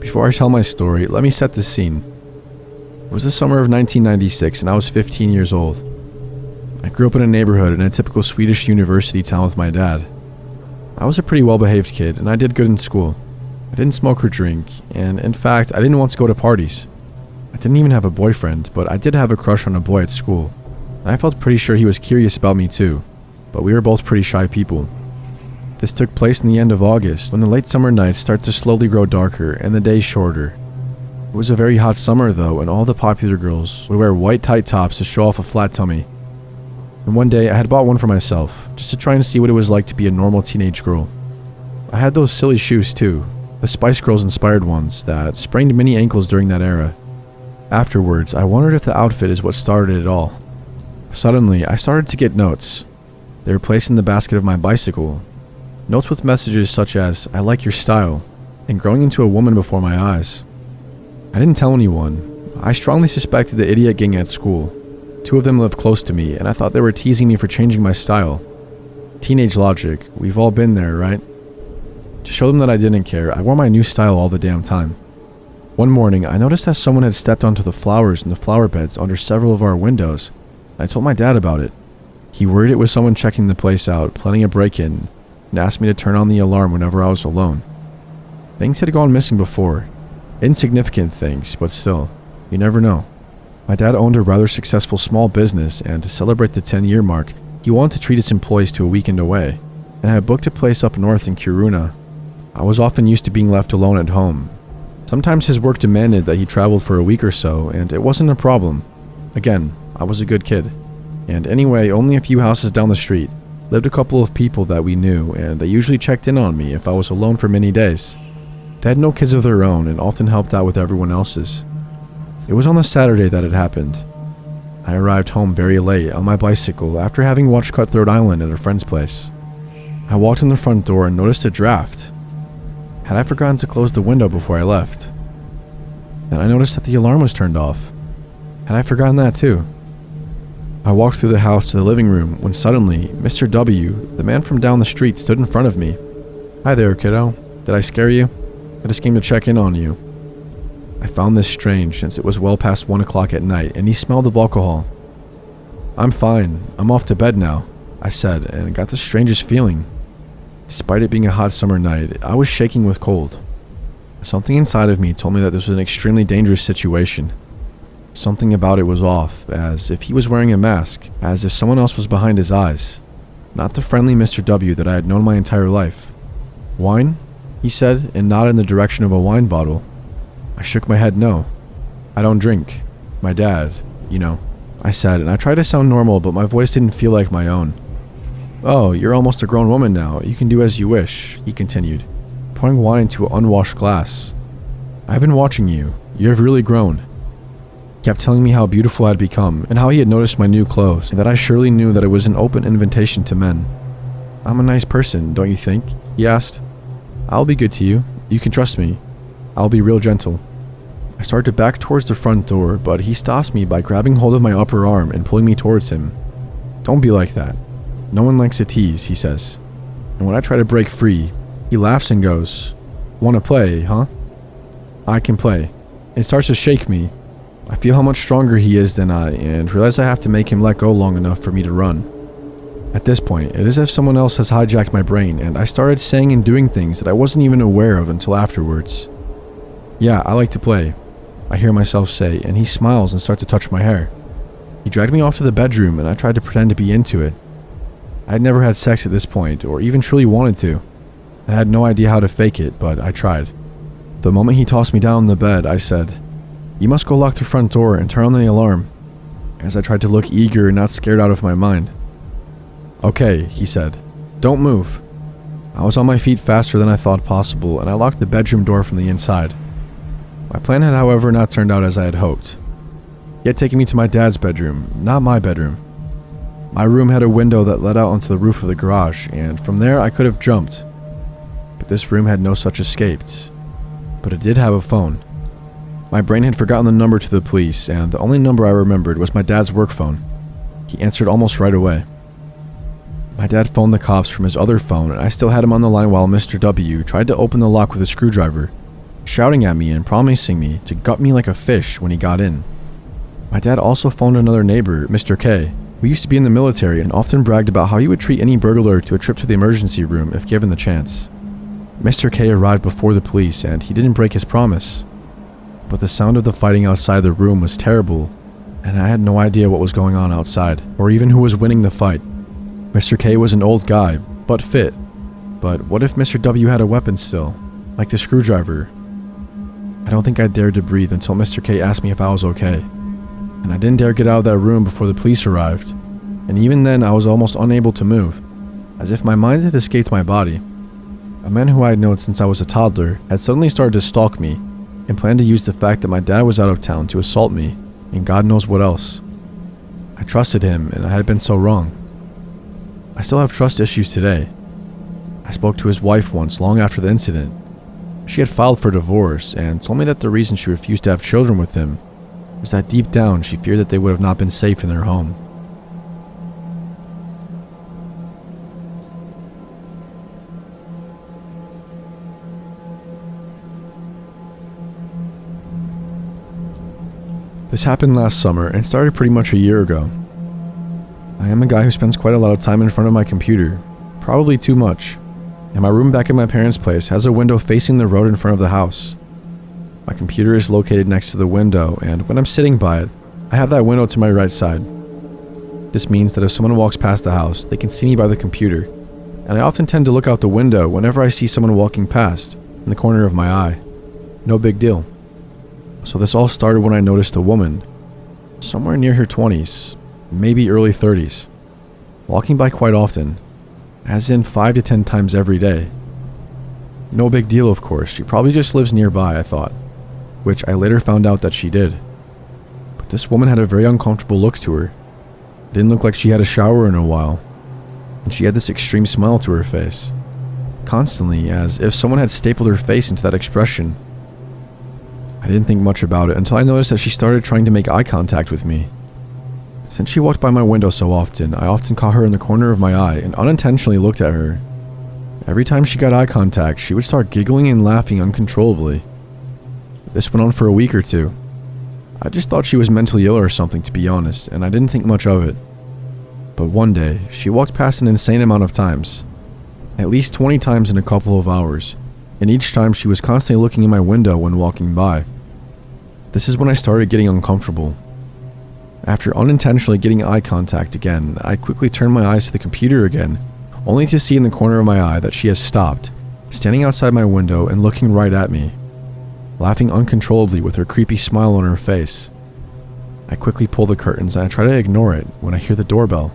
Before I tell my story, let me set the scene. It was the summer of 1996 and I was 15 years old. I grew up in a neighborhood in a typical Swedish university town with my dad. I was a pretty well-behaved kid and I did good in school. I didn't smoke or drink, and in fact, I didn't want to go to parties. I didn't even have a boyfriend, but I did have a crush on a boy at school. And I felt pretty sure he was curious about me too, but we were both pretty shy people. This took place in the end of August, when the late summer nights start to slowly grow darker and the days shorter. It was a very hot summer though, and all the popular girls would wear white tight tops to show off a flat tummy. And one day I had bought one for myself, just to try and see what it was like to be a normal teenage girl. I had those silly shoes too, the Spice Girls inspired ones that sprained many ankles during that era. Afterwards, I wondered if the outfit is what started it all. Suddenly, I started to get notes. They were placed in the basket of my bicycle. Notes with messages such as, "I like your style," and growing into a woman before my eyes. I didn't tell anyone. I strongly suspected the idiot gang at school. 2 of them lived close to me, and I thought they were teasing me for changing my style. Teenage logic, we've all been there, right? To show them that I didn't care, I wore my new style all the damn time. One morning, I noticed that someone had stepped onto the flowers in the flower beds under several of our windows. I told my dad about it. He worried it was someone checking the place out, planning a break-in, and asked me to turn on the alarm whenever I was alone. Things had gone missing before. Insignificant things, but still, you never know. My dad owned a rather successful small business, and to celebrate the 10-year mark, he wanted to treat his employees to a weekend away, and I had booked a place up north in Kiruna. I was often used to being left alone at home. Sometimes his work demanded that he traveled for a week or so, and it wasn't a problem. Again, I was a good kid. And anyway, only a few houses down the street lived a couple of people that we knew, and they usually checked in on me if I was alone for many days. They had no kids of their own and often helped out with everyone else's. It was on the Saturday that it happened. I arrived home very late on my bicycle after having watched Cutthroat Island at a friend's place. I walked in the front door and noticed a draft. Had I forgotten to close the window before I left? Then I noticed that the alarm was turned off. Had I forgotten that too? I walked through the house to the living room when suddenly, Mr. W., the man from down the street, stood in front of me. "Hi there, kiddo. Did I scare you? I just came to check in on you." I found this strange since it was well past 1 o'clock at night and he smelled of alcohol. "I'm fine. I'm off to bed now," I said, and got the strangest feeling. Despite it being a hot summer night, I was shaking with cold. Something inside of me told me that this was an extremely dangerous situation. Something about it was off, as if he was wearing a mask, as if someone else was behind his eyes. Not the friendly Mr. W that I had known my entire life. "Wine?" he said, and nodded in the direction of a wine bottle. I shook my head no. "I don't drink. My dad, you know," I said, and I tried to sound normal, but my voice didn't feel like my own. "Oh, you're almost a grown woman now. You can do as you wish," he continued, pouring wine into an unwashed glass. "I've been watching you. You have really grown." He kept telling me how beautiful I'd become, and how he had noticed my new clothes, and that I surely knew that it was an open invitation to men. "I'm a nice person, don't you think?" he asked. "I'll be good to you. You can trust me. I'll be real gentle." I started to back towards the front door, but he stops me by grabbing hold of my upper arm and pulling me towards him. "Don't be like that. No one likes a tease," he says. And when I try to break free, he laughs and goes, "Wanna play, huh?" I can play. It starts to shake me. I feel how much stronger he is than I, and realize I have to make him let go long enough for me to run. At this point, it is as if someone else has hijacked my brain, and I started saying and doing things that I wasn't even aware of until afterwards. "Yeah, I like to play," I hear myself say, and he smiles and starts to touch my hair. He dragged me off to the bedroom, and I tried to pretend to be into it. I had never had sex at this point, or even truly wanted to. I had no idea how to fake it, but I tried. The moment he tossed me down on the bed, I said, "You must go lock the front door and turn on the alarm," as I tried to look eager and not scared out of my mind. "Okay," he said. "Don't move." I was on my feet faster than I thought possible, and I locked the bedroom door from the inside. My plan had, however, not turned out as I had hoped. He had taken me to my dad's bedroom, not my bedroom. My room had a window that led out onto the roof of the garage, and from there I could have jumped. But this room had no such escape. But it did have a phone. My brain had forgotten the number to the police, and the only number I remembered was my dad's work phone. He answered almost right away. My dad phoned the cops from his other phone, and I still had him on the line while Mr. W tried to open the lock with a screwdriver. shouting at me and promising me to gut me like a fish when he got in. My dad also phoned another neighbor, Mr. K, who used to be in the military and often bragged about how he would treat any burglar to a trip to the emergency room if given the chance. Mr. K arrived before the police and he didn't break his promise. But the sound of the fighting outside the room was terrible, and I had no idea what was going on outside, or even who was winning the fight. Mr. K was an old guy, but fit. But what if Mr. W had a weapon still, like the screwdriver? I don't think I dared to breathe until Mr. K asked me if I was okay. And I didn't dare get out of that room before the police arrived. And even then, I was almost unable to move, as if my mind had escaped my body. A man who I had known since I was a toddler had suddenly started to stalk me and planned to use the fact that my dad was out of town to assault me, and God knows what else. I trusted him, and I had been so wrong. I still have trust issues today. I spoke to his wife once, long after the incident. She had filed for divorce and told me that the reason she refused to have children with him was that deep down she feared that they would have not been safe in their home. This happened last summer and started pretty much a year ago. I am a guy who spends quite a lot of time in front of my computer, probably too much, and my room back at my parents' place has a window facing the road in front of the house. My computer is located next to the window, and when I'm sitting by it, I have that window to my right side. This means that if someone walks past the house, they can see me by the computer, and I often tend to look out the window whenever I see someone walking past, in the corner of my eye. No big deal. So this all started when I noticed a woman, somewhere near her 20s, maybe early 30s, walking by quite often, as in 5 to 10 times every day. No big deal, of course, she probably just lives nearby, I thought, which I later found out that she did. But this woman had a very uncomfortable look to her. It didn't look like she had a shower in a while, and she had this extreme smile to her face, constantly, as if someone had stapled her face into that expression. I didn't think much about it until I noticed that she started trying to make eye contact with me. Since she walked by my window so often, I often caught her in the corner of my eye and unintentionally looked at her. Every time she got eye contact, she would start giggling and laughing uncontrollably. This went on for a week or two. I just thought she was mentally ill or something, to be honest, and I didn't think much of it. But one day, she walked past an insane amount of times. At least 20 times in a couple of hours, and each time she was constantly looking in my window when walking by. This is when I started getting uncomfortable. After unintentionally getting eye contact again, I quickly turned my eyes to the computer again, only to see in the corner of my eye that she has stopped, standing outside my window and looking right at me, laughing uncontrollably with her creepy smile on her face. I quickly pull the curtains and I try to ignore it when I hear the doorbell.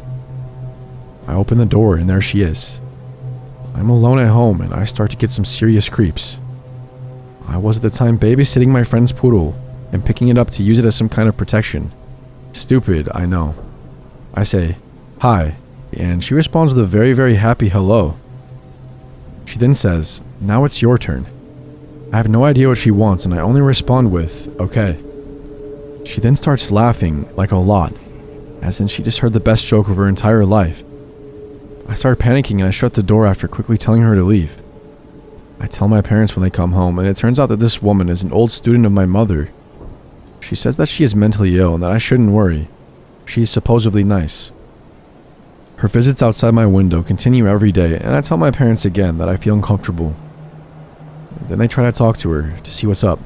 I open the door and there she is. I'm alone at home and I start to get some serious creeps. I was at the time babysitting my friend's poodle and picking it up to use it as some kind of protection. Stupid, I know. I say, "Hi," and she responds with a very, very happy hello. She then says, "Now it's your turn." I have no idea what she wants and I only respond with, "Okay." She then starts laughing, like a lot, as in she just heard the best joke of her entire life. I start panicking and I shut the door after quickly telling her to leave. I tell my parents when they come home, and it turns out that this woman is an old student of my mother. She says that she is mentally ill and that I shouldn't worry. She is supposedly nice. Her visits outside my window continue every day, and I tell my parents again that I feel uncomfortable. Then they try to talk to her to see what's up.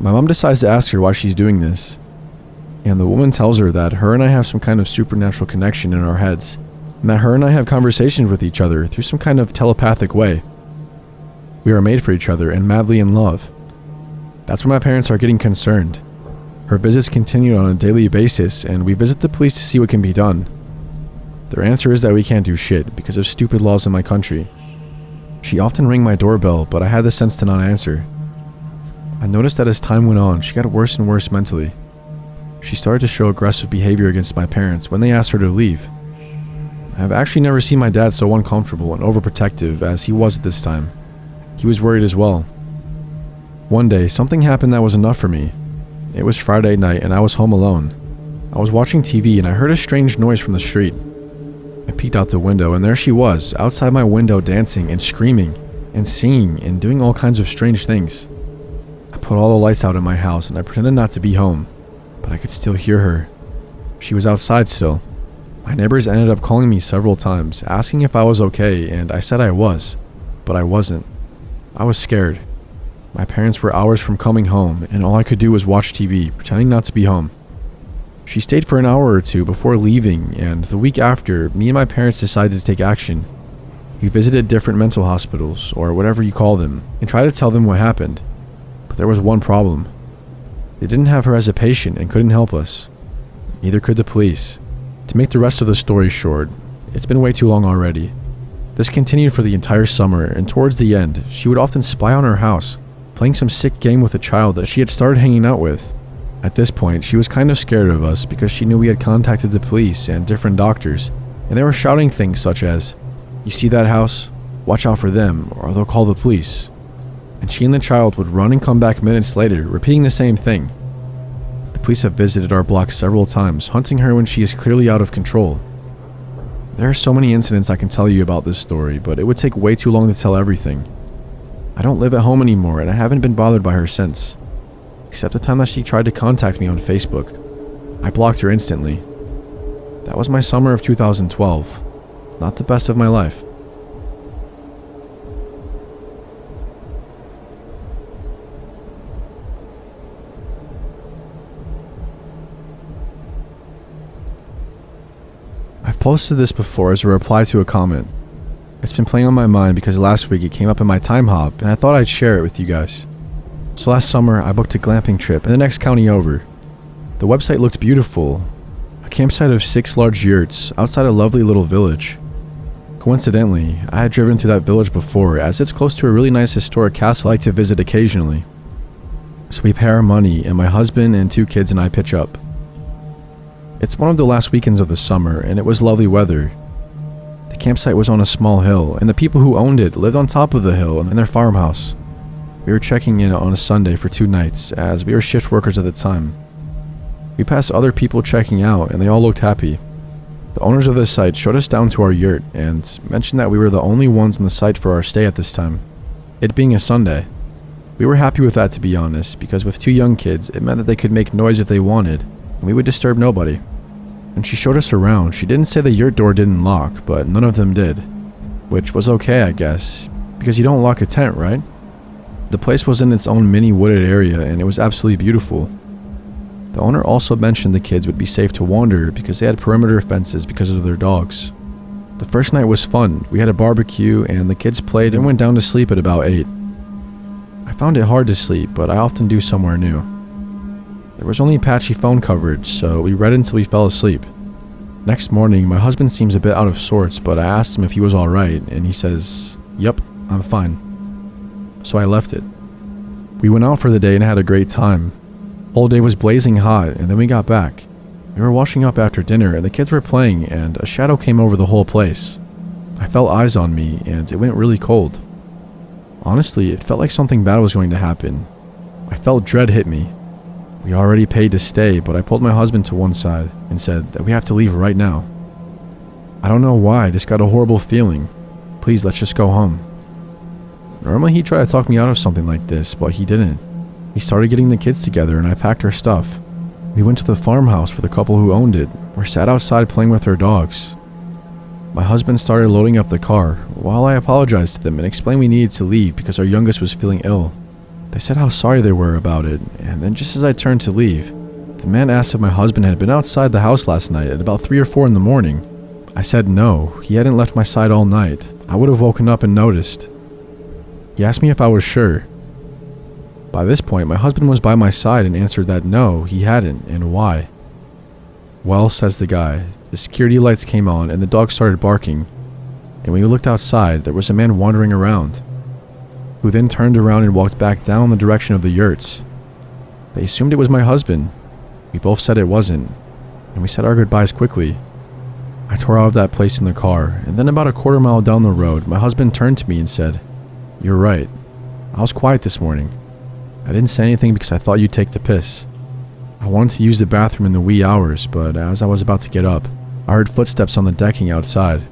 My mom decides to ask her why she's doing this, and the woman tells her that her and I have some kind of supernatural connection in our heads, and that her and I have conversations with each other through some kind of telepathic way. We are made for each other and madly in love. That's when my parents are getting concerned. Her visits continue on a daily basis, and we visit the police to see what can be done. Their answer is that we can't do shit because of stupid laws in my country. She often rang my doorbell, but I had the sense to not answer. I noticed that as time went on, she got worse and worse mentally. She started to show aggressive behavior against my parents when they asked her to leave. I have actually never seen my dad so uncomfortable and overprotective as he was at this time. He was worried as well. One day, something happened that was enough for me. It was Friday night and I was home alone. I was watching TV and I heard a strange noise from the street. I peeked out the window and there she was, outside my window dancing and screaming and singing and doing all kinds of strange things. put all the lights out in my house and I pretended not to be home, but I could still hear her. She was outside still. My neighbors ended up calling me several times, asking if I was okay, and I said I was, but I wasn't. I was scared. My parents were hours from coming home, and all I could do was watch TV, pretending not to be home. She stayed for an hour or two before leaving, and the week after, me and my parents decided to take action. We visited different mental hospitals, or whatever you call them, and tried to tell them what happened. But there was one problem. They didn't have her as a patient and couldn't help us. Neither could the police. To make the rest of the story short, it's been way too long already. This continued for the entire summer, and towards the end, she would often spy on our house, playing some sick game with a child that she had started hanging out with. At this point, she was kind of scared of us because she knew we had contacted the police and different doctors, and they were shouting things such as, "You see that house? Watch out for them, or they'll call the police." And she and the child would run and come back minutes later, repeating the same thing. The police have visited our block several times, hunting her when she is clearly out of control. There are so many incidents I can tell you about this story, but it would take way too long to tell everything. I don't live at home anymore, and I haven't been bothered by her since. Except the time that she tried to contact me on Facebook. I blocked her instantly. That was my summer of 2012. Not the best of my life. I've posted this before as a reply to a comment. It's been playing on my mind because last week it came up in my time hop, and I thought I'd share it with you guys. So last summer, I booked a glamping trip in the next county over. The website looked beautiful. A campsite of 6 large yurts outside a lovely little village. Coincidentally, I had driven through that village before, as it's close to a really nice historic castle I like to visit occasionally. So we pay our money, and my husband and 2 kids and I pitch up. It's one of the last weekends of the summer, and it was lovely weather. The campsite was on a small hill, and the people who owned it lived on top of the hill in their farmhouse. We were checking in on a Sunday for 2 nights, as we were shift workers at the time. We passed other people checking out, and they all looked happy. The owners of the site showed us down to our yurt, and mentioned that we were the only ones on the site for our stay at this time, it being a Sunday. We were happy with that, to be honest, because with 2 young kids, it meant that they could make noise if they wanted, and we would disturb nobody. When she showed us around, she didn't say the yurt door didn't lock, but none of them did. Which was okay, I guess, because you don't lock a tent, right? The place was in its own mini wooded area, and it was absolutely beautiful. The owner also mentioned the kids would be safe to wander because they had perimeter fences because of their dogs. The first night was fun. We had a barbecue, and the kids played and went down to sleep at about 8. I found it hard to sleep, but I often do somewhere new. There was only patchy phone coverage, so we read until we fell asleep. Next morning, my husband seems a bit out of sorts, but I asked him if he was alright, and he says, "Yep, I'm fine." So I left it. We went out for the day and had a great time. The whole day was blazing hot, and then we got back. We were washing up after dinner, and the kids were playing, and a shadow came over the whole place. I felt eyes on me, and it went really cold. Honestly, it felt like something bad was going to happen. I felt dread hit me. We already paid to stay, but I pulled my husband to one side and said that we have to leave right now. I don't know why, I just got a horrible feeling. Please, let's just go home. Normally he'd try to talk me out of something like this, but he didn't. He started getting the kids together, and I packed our stuff. We went to the farmhouse with the couple who owned it, or sat outside playing with their dogs. My husband started loading up the car, while I apologized to them and explained we needed to leave because our youngest was feeling ill. They said how sorry they were about it, and then just as I turned to leave, the man asked if my husband had been outside the house last night at about 3 or 4 in the morning. I said no, he hadn't left my side all night. I would have woken up and noticed. He asked me if I was sure. By this point, my husband was by my side and answered that no, he hadn't, and why. Well, says the guy, the security lights came on and the dog started barking, and when we looked outside, there was a man wandering around, who then turned around and walked back down the direction of the yurts. They assumed it was my husband. We both said it wasn't, and we said our goodbyes quickly. I tore out of that place in the car, and then about a quarter mile down the road, my husband turned to me and said, "You're right. I was quiet this morning. I didn't say anything because I thought you'd take the piss. I wanted to use the bathroom in the wee hours, but as I was about to get up, I heard footsteps on the decking outside.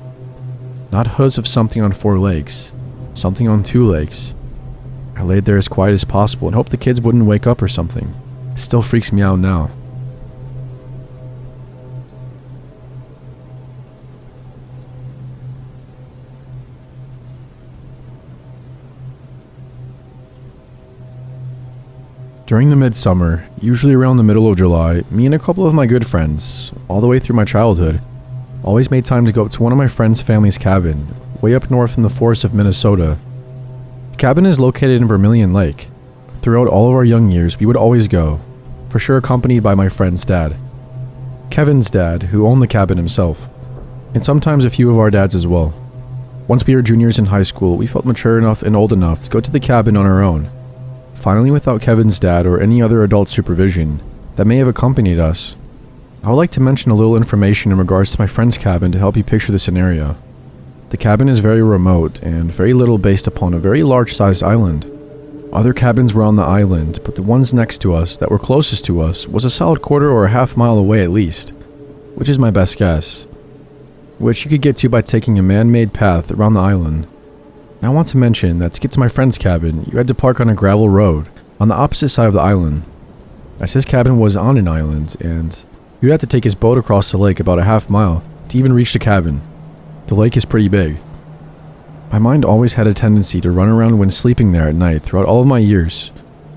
Not hooves of something on 4 legs, something on 2 legs. I I laid there as quiet as possible and hoped the kids wouldn't wake up or something. It still freaks me out now. During the midsummer, usually around the middle of July, me and a couple of my good friends, all the way through my childhood, always made time to go up to one of my friend's family's cabin, way up north in the forests of Minnesota. The cabin is located in Vermilion Lake. Throughout all of our young years, we would always go, for sure accompanied by my friend's dad. Kevin's dad, who owned the cabin himself, and sometimes a few of our dads as well. Once we were juniors in high school, we felt mature enough and old enough to go to the cabin on our own. Finally, without Kevin's dad or any other adult supervision that may have accompanied us. I would like to mention a little information in regards to my friend's cabin to help you picture the scenario. The cabin is very remote and very little based upon a very large-sized island. Other cabins were on the island, but the ones next to us that were closest to us was a solid quarter or a half mile away at least, which is my best guess, which you could get to by taking a man-made path around the island. I want to mention that to get to my friend's cabin, you had to park on a gravel road on the opposite side of the island, as his cabin was on an island, and you'd have to take his boat across the lake about a half mile to even reach the cabin. The lake is pretty big. My mind always had a tendency to run around when sleeping there at night throughout all of my years,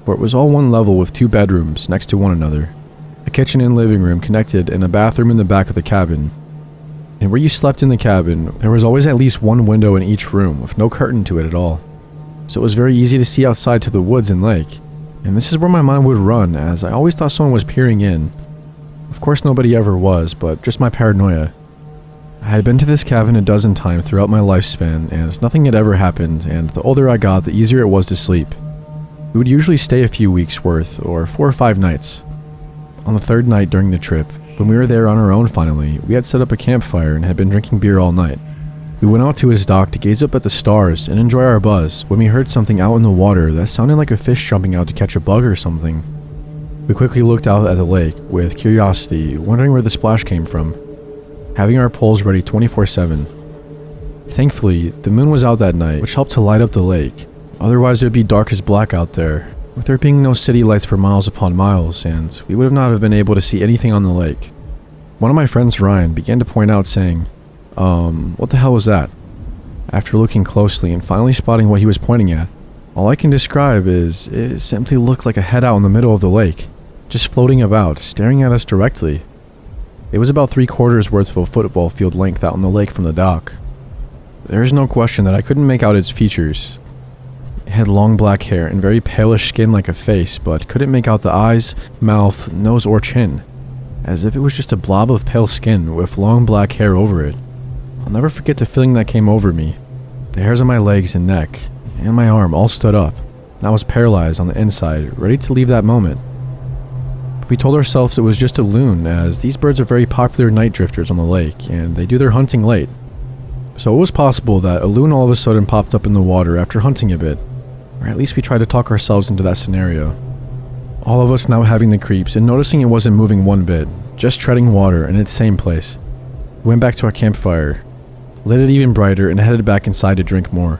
for it was all one level with 2 bedrooms next to one another, a kitchen and living room connected, and a bathroom in the back of the cabin. And where you slept in the cabin, there was always at least one window in each room with no curtain to it at all. So it was very easy to see outside to the woods and lake. And this is where my mind would run, as I always thought someone was peering in. Of course nobody ever was, but just my paranoia. I had been to this cabin a dozen times throughout my lifespan, and nothing had ever happened, and the older I got, the easier it was to sleep. We would usually stay a few weeks worth, or 4 or 5 nights. On the 3rd night during the trip, when we were there on our own finally, we had set up a campfire and had been drinking beer all night. We went out to his dock to gaze up at the stars and enjoy our buzz when we heard something out in the water that sounded like a fish jumping out to catch a bug or something. We quickly looked out at the lake with curiosity, wondering where the splash came from, having our poles ready 24/7. Thankfully, the moon was out that night, which helped to light up the lake. Otherwise it would be dark as black out there, with there being no city lights for miles upon miles, and we would not have been able to see anything on the lake. One of my friends, Ryan, began to point out saying, what the hell was that? After looking closely and finally spotting what he was pointing at, all I can describe is it simply looked like a head out in the middle of the lake, just floating about, staring at us directly. It was about 3/4 worth of a football field length out on the lake from the dock. There is no question that I couldn't make out its features. It had long black hair and very palish skin like a face, but couldn't make out the eyes, mouth, nose, or chin, as if it was just a blob of pale skin with long black hair over it. I'll never forget the feeling that came over me. The hairs on my legs and neck, and my arm all stood up, and I was paralyzed on the inside, ready to leave that moment. But we told ourselves it was just a loon, as these birds are very popular night drifters on the lake, and they do their hunting late. So it was possible that a loon all of a sudden popped up in the water after hunting a bit, or at least we tried to talk ourselves into that scenario. All of us now having the creeps and noticing it wasn't moving one bit, just treading water in its same place. We went back to our campfire, lit it even brighter, and headed back inside to drink more.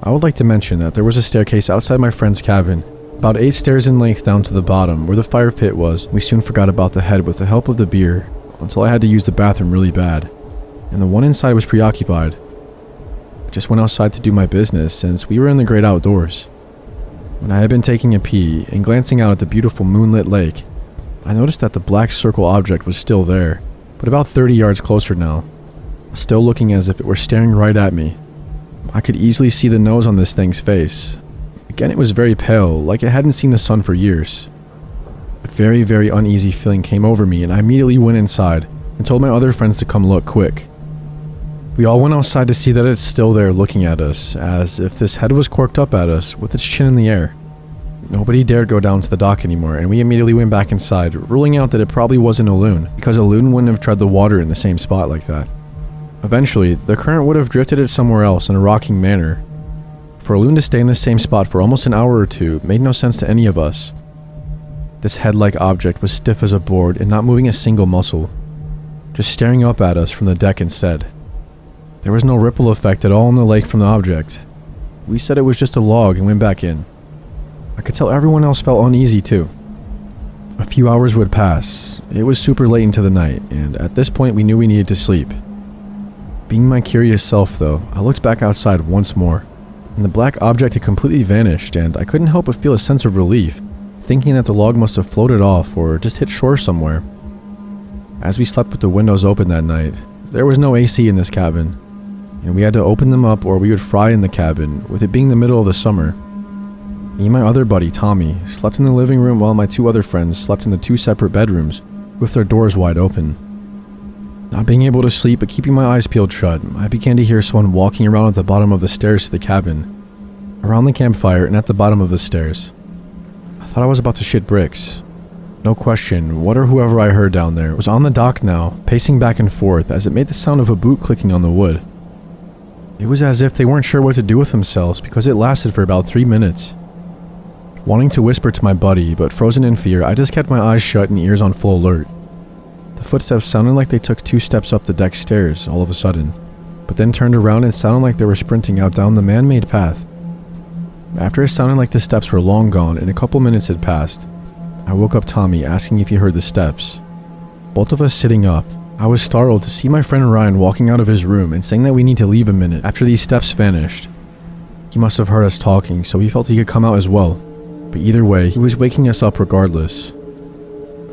I would like to mention that there was a staircase outside my friend's cabin, about 8 stairs in length down to the bottom where the fire pit was. We soon forgot about the head with the help of the beer, until I had to use the bathroom really bad, and the one inside was preoccupied. I just went outside to do my business since we were in the great outdoors. When I had been taking a pee and glancing out at the beautiful moonlit lake, I noticed that the black circle object was still there, but about 30 yards closer now, still looking as if it were staring right at me. I could easily see the nose on this thing's face. Again, it was very pale, like it hadn't seen the sun for years. A very, very uneasy feeling came over me, and I immediately went inside and told my other friends to come look quick. We all went outside to see that it's still there looking at us, as if this head was corked up at us with its chin in the air. Nobody dared go down to the dock anymore, and we immediately went back inside, ruling out that it probably wasn't a loon, because a loon wouldn't have tread the water in the same spot like that. Eventually, the current would have drifted it somewhere else in a rocking manner. For a loon to stay in the same spot for almost an hour or two made no sense to any of us. This head-like object was stiff as a board and not moving a single muscle, just staring up at us from the deck instead. There was no ripple effect at all in the lake from the object. We said it was just a log and went back in. I could tell everyone else felt uneasy too. A few hours would pass. It was super late into the night, and at this point we knew we needed to sleep. Being my curious self though, I looked back outside once more, and the black object had completely vanished, and I couldn't help but feel a sense of relief, thinking that the log must have floated off or just hit shore somewhere. As we slept with the windows open that night, there was no AC in this cabin, and we had to open them up or we would fry in the cabin, with it being the middle of the summer. Me and my other buddy, Tommy, slept in the living room while my two other friends slept in the two separate bedrooms, with their doors wide open. Not being able to sleep but keeping my eyes peeled shut, I began to hear someone walking around at the bottom of the stairs to the cabin, around the campfire and at the bottom of the stairs. I thought I was about to shit bricks. No question, what or whoever I heard down there was on the dock now, pacing back and forth as it made the sound of a boot clicking on the wood. It was as if they weren't sure what to do with themselves because it lasted for about 3 minutes. Wanting to whisper to my buddy, but frozen in fear, I just kept my eyes shut and ears on full alert. The footsteps sounded like they took 2 steps up the deck stairs all of a sudden, but then turned around and sounded like they were sprinting out down the man-made path. After it sounded like the steps were long gone and a couple minutes had passed, I woke up Tommy asking if he heard the steps. Both of us sitting up, I was startled to see my friend Ryan walking out of his room and saying that we need to leave a minute after these steps vanished. He must have heard us talking, so he felt he could come out as well. But either way, he was waking us up regardless.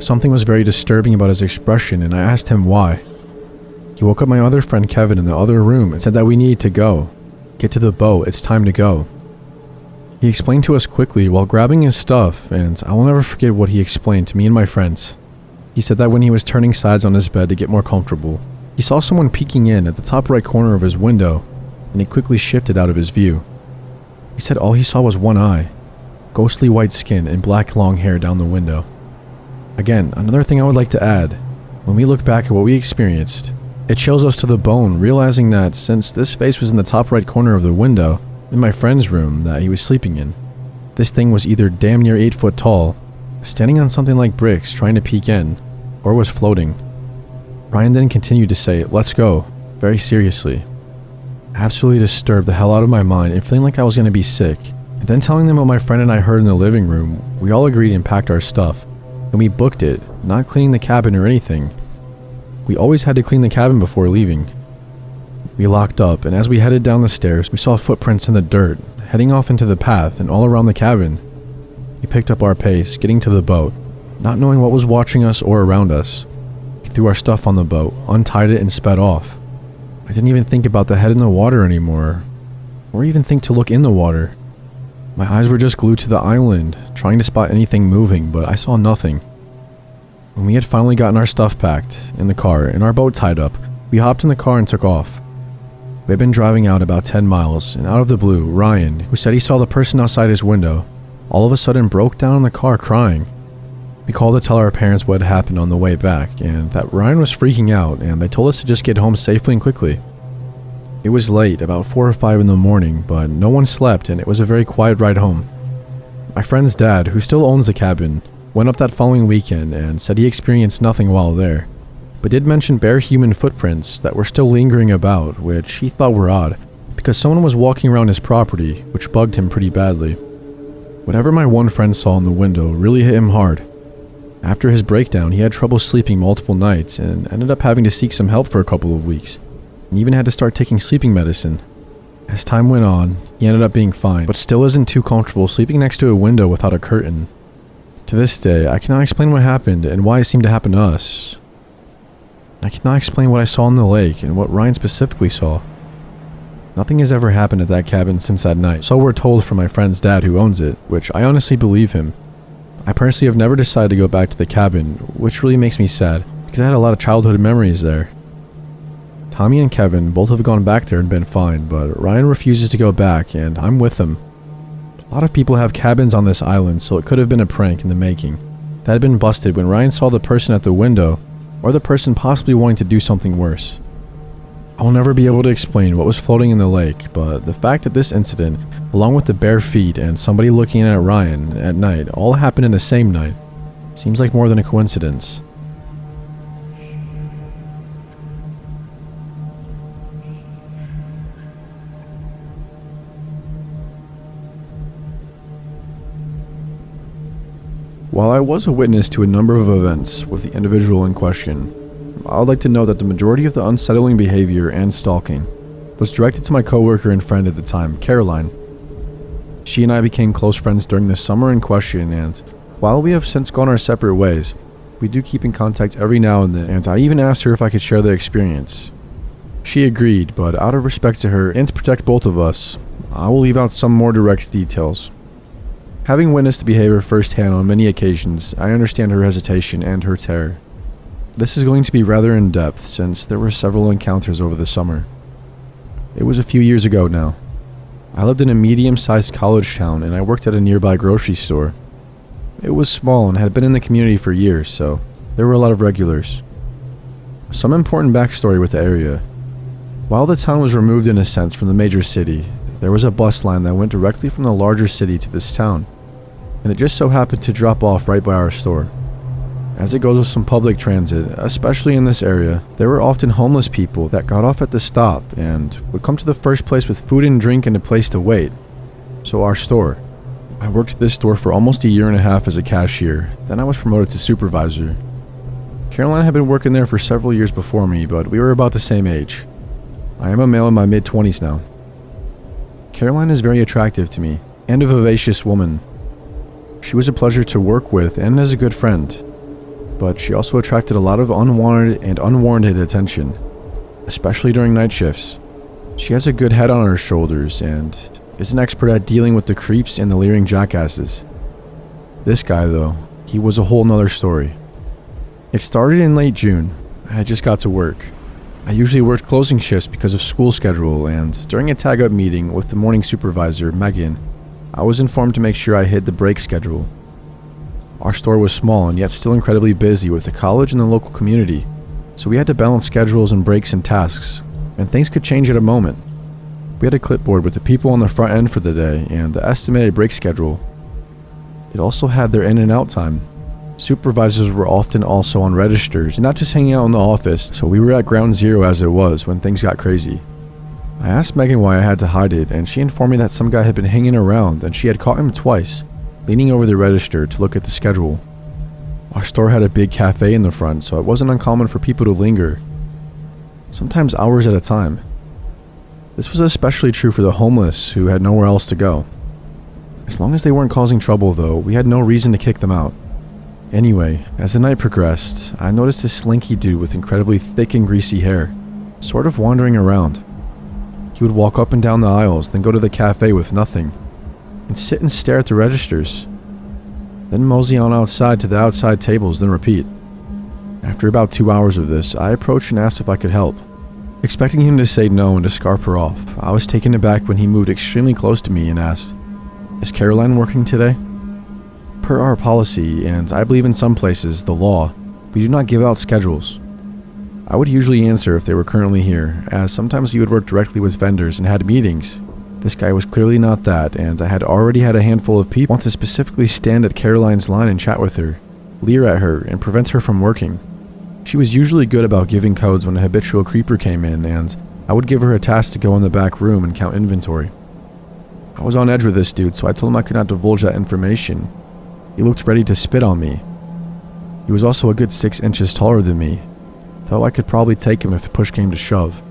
Something was very disturbing about his expression, and I asked him why. He woke up my other friend Kevin in the other room and said that we needed to go. Get to the boat, it's time to go. He explained to us quickly while grabbing his stuff, and I will never forget what he explained to me and my friends. He said that when he was turning sides on his bed to get more comfortable, he saw someone peeking in at the top right corner of his window, and he quickly shifted out of his view. He said all he saw was one eye, ghostly white skin and black long hair down the window. Again, another thing I would like to add, when we look back at what we experienced, it chills us to the bone realizing that since this face was in the top right corner of the window in my friend's room that he was sleeping in, this thing was either damn near 8 foot tall, standing on something like bricks trying to peek in, or was floating. Ryan then continued to say, "Let's go," very seriously. Absolutely disturbed the hell out of my mind and feeling like I was going to be sick. And then telling them what my friend and I heard in the living room, we all agreed and packed our stuff, and we booked it, not cleaning the cabin or anything. We always had to clean the cabin before leaving. We locked up, and as we headed down the stairs, we saw footprints in the dirt, heading off into the path and all around the cabin. We picked up our pace, getting to the boat, not knowing what was watching us or around us. We threw our stuff on the boat, untied it, and sped off. I didn't even think about the head in the water anymore, or even think to look in the water. My eyes were just glued to the island, trying to spot anything moving, but I saw nothing. When we had finally gotten our stuff packed, in the car, and our boat tied up, we hopped in the car and took off. We had been driving out about 10 miles, and out of the blue, Ryan, who said he saw the person outside his window, all of a sudden broke down in the car crying. We called to tell our parents what had happened on the way back, and that Ryan was freaking out, and they told us to just get home safely and quickly. It was late, about 4 or 5 in the morning, but no one slept and it was a very quiet ride home. My friend's dad, who still owns the cabin, went up that following weekend and said he experienced nothing while there, but did mention bare human footprints that were still lingering about, which he thought were odd, because someone was walking around his property, which bugged him pretty badly. Whatever my one friend saw in the window really hit him hard. After his breakdown, he had trouble sleeping multiple nights and ended up having to seek some help for a couple of weeks, and even had to start taking sleeping medicine. As time went on, he ended up being fine, but still isn't too comfortable sleeping next to a window without a curtain. To this day, I cannot explain what happened and why it seemed to happen to us. I cannot explain what I saw in the lake and what Ryan specifically saw. Nothing has ever happened at that cabin since that night, so we're told from my friend's dad who owns it, which I honestly believe him. I personally have never decided to go back to the cabin, which really makes me sad, because I had a lot of childhood memories there. Tommy and Kevin both have gone back there and been fine, but Ryan refuses to go back, and I'm with him. A lot of people have cabins on this island, so it could have been a prank in the making. That had been busted when Ryan saw the person at the window, or the person possibly wanting to do something worse. I will never be able to explain what was floating in the lake, but the fact that this incident, along with the bare feet and somebody looking at Ryan at night, all happened in the same night, seems like more than a coincidence. While I was a witness to a number of events with the individual in question, I would like to note that the majority of the unsettling behavior and stalking was directed to my coworker and friend at the time, Caroline. She and I became close friends during the summer in question, and while we have since gone our separate ways, we do keep in contact every now and then, and I even asked her if I could share the experience. She agreed, but out of respect to her and to protect both of us, I will leave out some more direct details. Having witnessed the behavior firsthand on many occasions, I understand her hesitation and her terror. This is going to be rather in-depth since there were several encounters over the summer. It was a few years ago now. I lived in a medium-sized college town and I worked at a nearby grocery store. It was small and had been in the community for years, so there were a lot of regulars. Some important backstory with the area. While the town was removed in a sense from the major city, there was a bus line that went directly from the larger city to this town, and it just so happened to drop off right by our store. As it goes with some public transit, especially in this area, there were often homeless people that got off at the stop and would come to the first place with food and drink and a place to wait. So our store. I worked at this store for almost a year and a half as a cashier, then I was promoted to supervisor. Caroline had been working there for several years before me, but we were about the same age. I am a male in my mid-20s now. Caroline is very attractive to me, and a vivacious woman. She was a pleasure to work with and as a good friend, but she also attracted a lot of unwanted and unwarranted attention, especially during night shifts. She has a good head on her shoulders and is an expert at dealing with the creeps and the leering jackasses. This guy, though, he was a whole nother story. It started in late June. I just got to work. I usually worked closing shifts because of school schedule, and during a tag-up meeting with the morning supervisor, Megan, I was informed to make sure I hit the break schedule. Our store was small and yet still incredibly busy with the college and the local community, so we had to balance schedules and breaks and tasks, and things could change at a moment. We had a clipboard with the people on the front end for the day and the estimated break schedule. It also had their in and out time. Supervisors were often also on registers and not just hanging out in the office, so we were at ground zero as it was when things got crazy. I asked Megan why I had to hide it, and she informed me that some guy had been hanging around and she had caught him twice, leaning over the register to look at the schedule. Our store had a big cafe in the front, so it wasn't uncommon for people to linger, sometimes hours at a time. This was especially true for the homeless who had nowhere else to go. As long as they weren't causing trouble, though, we had no reason to kick them out. Anyway, as the night progressed, I noticed this slinky dude with incredibly thick and greasy hair, sort of wandering around. He would walk up and down the aisles, then go to the cafe with nothing, and sit and stare at the registers. Then mosey on outside to the outside tables, then repeat. After about 2 hours of this, I approached and asked if I could help. Expecting him to say no and to scarf her off, I was taken aback when he moved extremely close to me and asked, "Is Caroline working today?" Per our policy, and I believe in some places, the law, we do not give out schedules. I would usually answer if they were currently here, as sometimes we would work directly with vendors and had meetings. This guy was clearly not that, and I had already had a handful of people want to specifically stand at Caroline's line and chat with her, leer at her, and prevent her from working. She was usually good about giving codes when a habitual creeper came in, and I would give her a task to go in the back room and count inventory. I was on edge with this dude, so I told him I could not divulge that information. He looked ready to spit on me. He was also a good 6 inches taller than me, though I could probably take him if the push came to shove.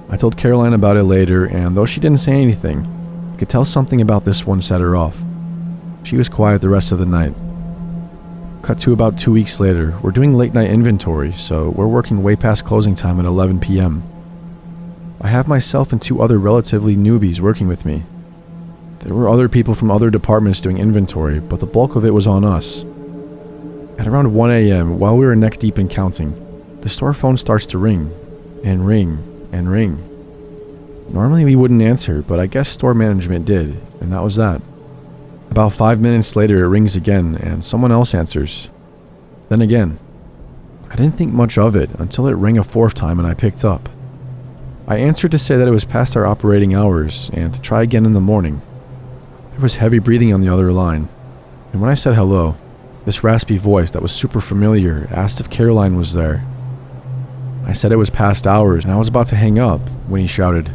I told Caroline about it later, and though she didn't say anything, I could tell something about this one set her off. She was quiet the rest of the night. Cut to about 2 weeks later, we're doing late night inventory, so we're working way past closing time at 11 p.m. I have myself and 2 other relatively newbies working with me. There were other people from other departments doing inventory, but the bulk of it was on us. At around 1 a.m., while we were neck deep in counting, the store phone starts to ring, and ring, and ring. Normally we wouldn't answer, but I guess store management did, and that was that. About 5 minutes later it rings again, and someone else answers. Then again. I didn't think much of it until it rang a 4th time and I picked up. I answered to say that it was past our operating hours, and to try again in the morning. There was heavy breathing on the other line, and when I said hello, this raspy voice that was super familiar asked if Caroline was there. I said it was past hours and I was about to hang up when he shouted,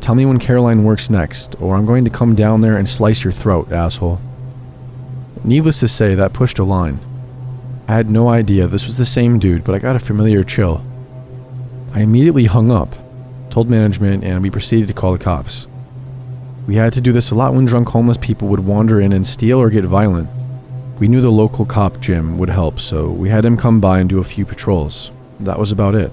"Tell me when Caroline works next, or I'm going to come down there and slice your throat, asshole." Needless to say, that pushed a line. I had no idea this was the same dude, but I got a familiar chill. I immediately hung up, told management, and we proceeded to call the cops. We had to do this a lot when drunk homeless people would wander in and steal or get violent. We knew the local cop, Jim, would help, so we had him come by and do a few patrols. That was about it.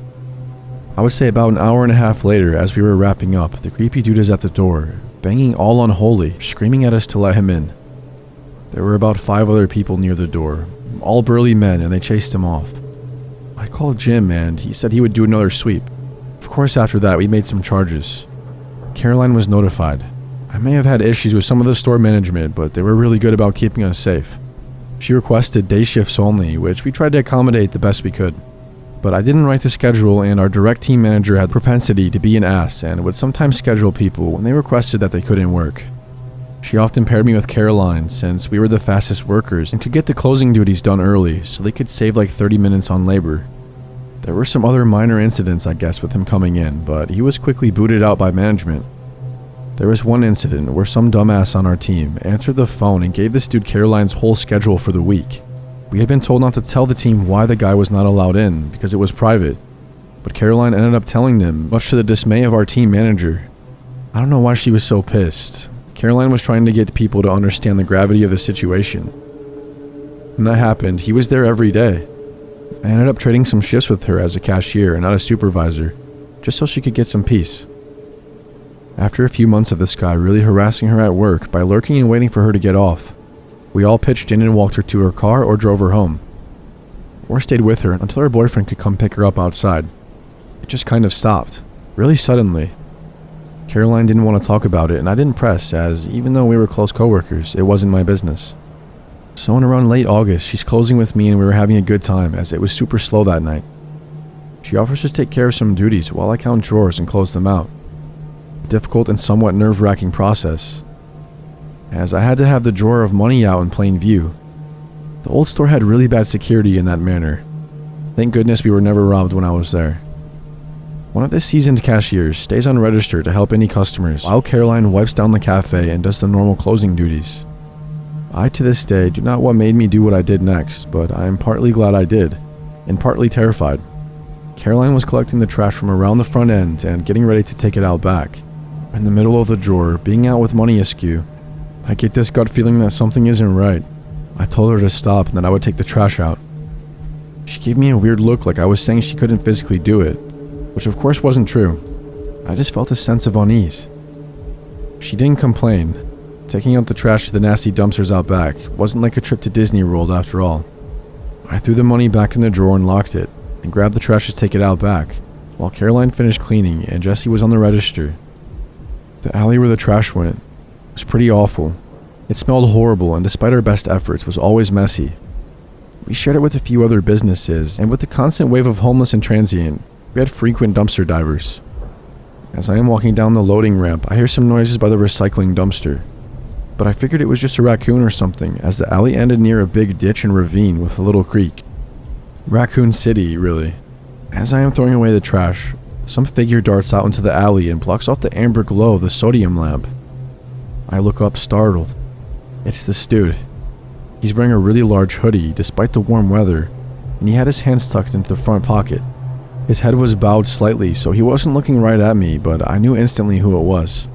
I would say about an hour and a half later, as we were wrapping up, the creepy dude is at the door, banging all unholy, screaming at us to let him in. There were about 5 other people near the door, all burly men, and they chased him off. I called Jim, and he said he would do another sweep. Of course, after that, we made some charges. Caroline was notified. I may have had issues with some of the store management, but they were really good about keeping us safe. She requested day shifts only, which we tried to accommodate the best we could. But I didn't write the schedule, and our direct team manager had propensity to be an ass and would sometimes schedule people when they requested that they couldn't work. She often paired me with Caroline, since we were the fastest workers and could get the closing duties done early, so they could save like 30 minutes on labor. There were some other minor incidents, I guess, with him coming in, but he was quickly booted out by management. There was one incident where some dumbass on our team answered the phone and gave this dude Caroline's whole schedule for the week. We had been told not to tell the team why the guy was not allowed in, because it was private. But Caroline ended up telling them, much to the dismay of our team manager. I don't know why she was so pissed. Caroline was trying to get people to understand the gravity of the situation. When that happened, he was there every day. I ended up trading some shifts with her as a cashier and not a supervisor, just so she could get some peace. After a few months of this guy really harassing her at work by lurking and waiting for her to get off, we all pitched in and walked her to her car or drove her home. Or stayed with her until her boyfriend could come pick her up outside. It just kind of stopped, really suddenly. Caroline didn't want to talk about it, and I didn't press, as even though we were close coworkers, it wasn't my business. So in around late August, she's closing with me and we were having a good time, as it was super slow that night. She offers to take care of some duties while I count drawers and close them out. A difficult and somewhat nerve-wracking process, as I had to have the drawer of money out in plain view. The old store had really bad security in that manner. Thank goodness we were never robbed when I was there. One of the seasoned cashiers stays on register to help any customers, while Caroline wipes down the cafe and does the normal closing duties. I to this day do not know what made me do what I did next, but I am partly glad I did, and partly terrified. Caroline was collecting the trash from around the front end and getting ready to take it out back. In the middle of the drawer, being out with money askew, I get this gut feeling that something isn't right. I told her to stop and that I would take the trash out. She gave me a weird look like I was saying she couldn't physically do it, which of course wasn't true. I just felt a sense of unease. She didn't complain. Taking out the trash to the nasty dumpsters out back wasn't like a trip to Disney World after all. I threw the money back in the drawer and locked it, and grabbed the trash to take it out back, while Caroline finished cleaning and Jessie was on the register. The alley where the trash went was pretty awful. It smelled horrible, and despite our best efforts, was always messy. We shared it with a few other businesses, and with the constant wave of homeless and transient, we had frequent dumpster divers. As I am walking down the loading ramp, I hear some noises by the recycling dumpster. But I figured it was just a raccoon or something, as the alley ended near a big ditch and ravine with a little creek. Raccoon City, really. As I am throwing away the trash, some figure darts out into the alley and blocks off the amber glow of the sodium lamp. I look up, startled. It's this dude. He's wearing a really large hoodie, despite the warm weather, and he had his hands tucked into the front pocket. His head was bowed slightly, so he wasn't looking right at me, but I knew instantly who it was.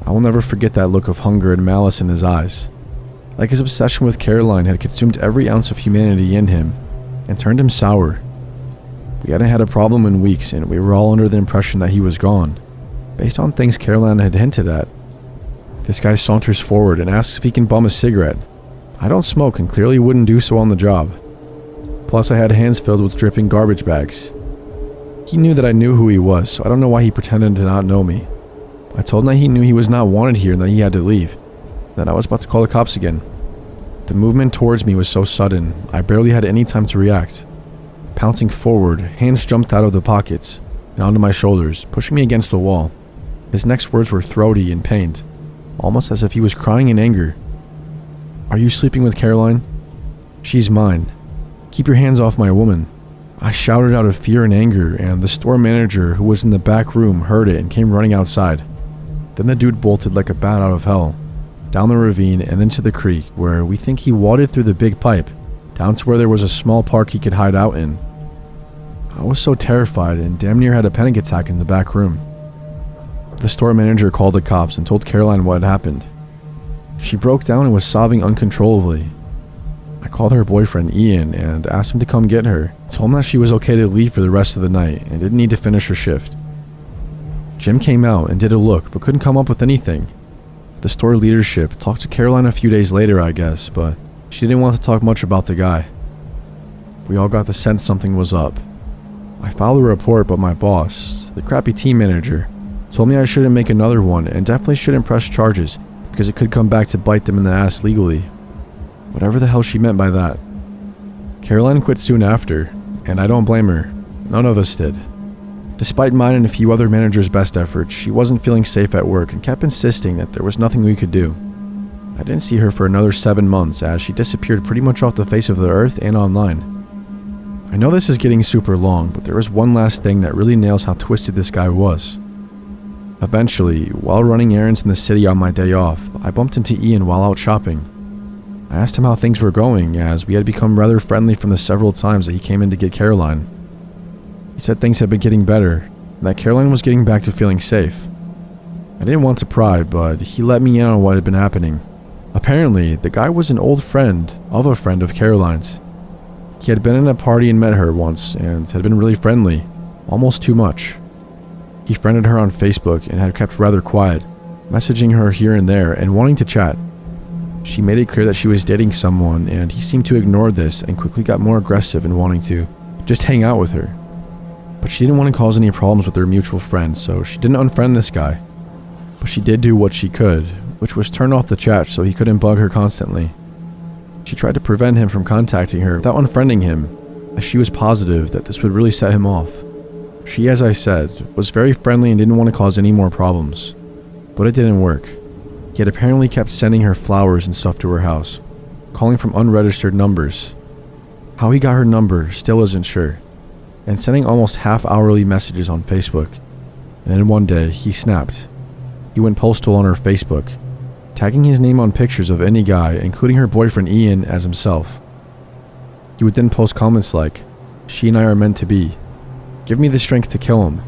I will never forget that look of hunger and malice in his eyes. Like his obsession with Caroline had consumed every ounce of humanity in him, and turned him sour. We hadn't had a problem in weeks, and we were all under the impression that he was gone, based on things Caroline had hinted at. This guy saunters forward and asks if he can bum a cigarette. I don't smoke and clearly wouldn't do so on the job. Plus I had hands filled with dripping garbage bags. He knew that I knew who he was, so I don't know why he pretended to not know me. I told him that he knew he was not wanted here and that he had to leave. Then I was about to call the cops again. The movement towards me was so sudden, I barely had any time to react. Pouncing forward, hands jumped out of the pockets and onto my shoulders, pushing me against the wall. His next words were throaty and pained, almost as if he was crying in anger. "Are you sleeping with Caroline? She's mine. Keep your hands off my woman." I shouted out of fear and anger, and the store manager, who was in the back room, heard it and came running outside. Then the dude bolted like a bat out of hell, down the ravine and into the creek, where we think he waded through the big pipe, down to where there was a small park he could hide out in. I was so terrified and damn near had a panic attack in the back room. The store manager called the cops and told Caroline what had happened. She broke down and was sobbing uncontrollably. I called her boyfriend Ian and asked him to come get her, told him that she was okay to leave for the rest of the night and didn't need to finish her shift. Jim came out and did a look but couldn't come up with anything. The store leadership talked to Caroline a few days later, I guess, but she didn't want to talk much about the guy. We all got the sense something was up. I filed a report, but my boss, the crappy team manager, told me I shouldn't make another one and definitely shouldn't press charges because it could come back to bite them in the ass legally. Whatever the hell she meant by that. Caroline quit soon after, and I don't blame her. None of us did. Despite mine and a few other managers' best efforts, she wasn't feeling safe at work and kept insisting that there was nothing we could do. I didn't see her for another 7 months as she disappeared pretty much off the face of the earth and online. I know this is getting super long, but there was one last thing that really nails how twisted this guy was. Eventually, while running errands in the city on my day off, I bumped into Ian while out shopping. I asked him how things were going, as we had become rather friendly from the several times that he came in to get Caroline. He said things had been getting better, and that Caroline was getting back to feeling safe. I didn't want to pry, but he let me in on what had been happening. Apparently, the guy was an old friend of a friend of Caroline's. He had been in a party and met her once, and had been really friendly, almost too much. He friended her on Facebook and had kept rather quiet, messaging her here and there and wanting to chat. She made it clear that she was dating someone, and he seemed to ignore this and quickly got more aggressive in wanting to just hang out with her. But she didn't want to cause any problems with their mutual friend, so she didn't unfriend this guy. But she did do what she could, which was turn off the chat so he couldn't bug her constantly. She tried to prevent him from contacting her without unfriending him, as she was positive that this would really set him off. She, as I said, was very friendly and didn't want to cause any more problems. But it didn't work. He had apparently kept sending her flowers and stuff to her house, calling from unregistered numbers. How he got her number still isn't sure, and sending almost half-hourly messages on Facebook. And then one day, he snapped. He went postal on her Facebook, tagging his name on pictures of any guy, including her boyfriend Ian as himself. He would then post comments like, "She and I are meant to be. Give me the strength to kill him,"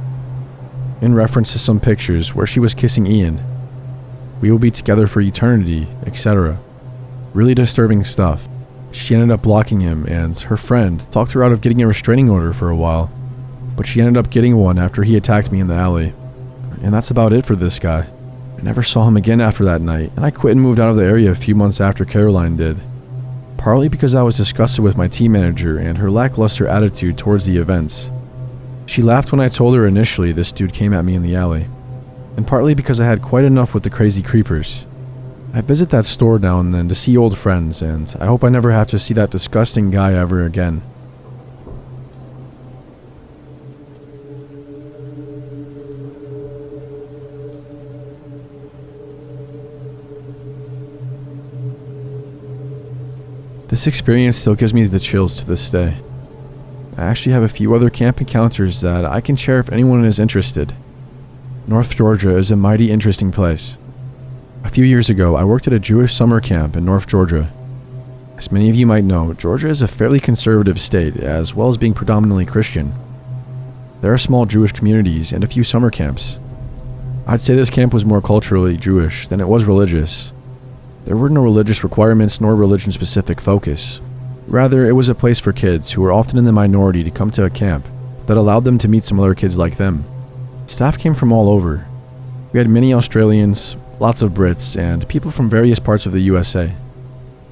in reference to some pictures where she was kissing Ian. "We will be together for eternity," etc. Really disturbing stuff. She ended up blocking him, and her friend talked her out of getting a restraining order for a while, but she ended up getting one after he attacked me in the alley. And that's about it for this guy. I never saw him again after that night, and I quit and moved out of the area a few months after Caroline did. Partly because I was disgusted with my team manager and her lackluster attitude towards the events. She laughed when I told her initially this dude came at me in the alley, and partly because I had quite enough with the crazy creepers. I visit that store now and then to see old friends, and I hope I never have to see that disgusting guy ever again. This experience still gives me the chills to this day. I actually have a few other camp encounters that I can share if anyone is interested. North Georgia is a mighty interesting place. A few years ago, I worked at a Jewish summer camp in North Georgia. As many of you might know, Georgia is a fairly conservative state, as well as being predominantly Christian. There are small Jewish communities and a few summer camps. I'd say this camp was more culturally Jewish than it was religious. There were no religious requirements nor religion-specific focus. Rather, it was a place for kids who were often in the minority to come to a camp that allowed them to meet some other kids like them. Staff came from all over. We had many Australians, lots of Brits, and people from various parts of the USA.